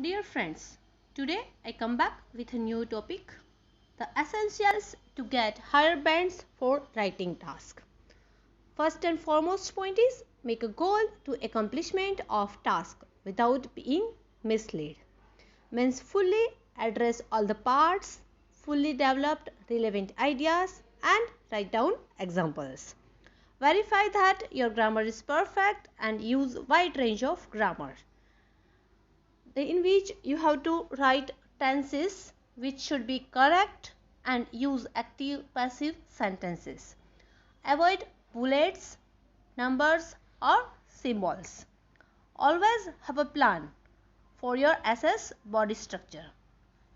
Dear friends, today I come back with a new topic, the essentials to get higher bands for writing task. First and foremost point is make a goal to accomplishment of task without being misled. Means fully address all the parts, fully developed relevant ideas and write down examples. Verify that your grammar is perfect and use wide range of grammar, in which you have to write tenses which should be correct and use active passive sentences. Avoid bullets, numbers or symbols. Always have a plan for your essay's body structure.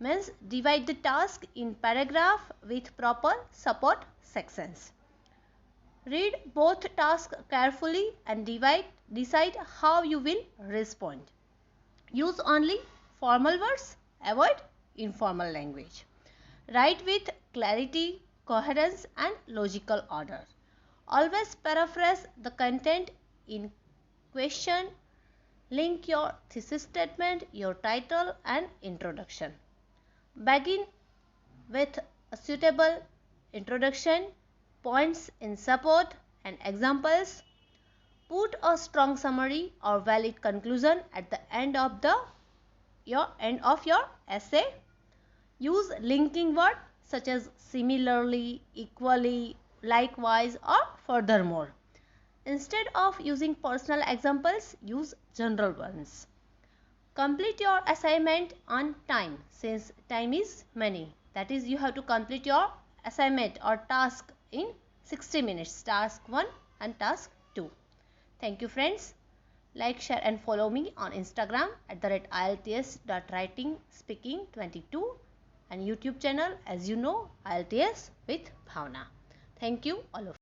Means divide the task in paragraph with proper support sections. Read both tasks carefully and decide how you will respond. Use only formal words, avoid informal language. Write with clarity, coherence and logical order. Always paraphrase the content in question. Link your thesis statement, your title and introduction. Begin with a suitable introduction, points in support and examples. Put a strong summary or valid conclusion at the end of your essay. Use linking words such as similarly, equally, likewise or furthermore. Instead of using personal examples, use general ones. Complete your assignment on time since time is money. That is, you have to complete your assignment or task in 60 minutes, task 1 and task 2. Thank you friends. Like, share and follow me on Instagram at ielts.writing speaking 22 and YouTube channel as you know, IELTS with Bhavna. Thank you all of you.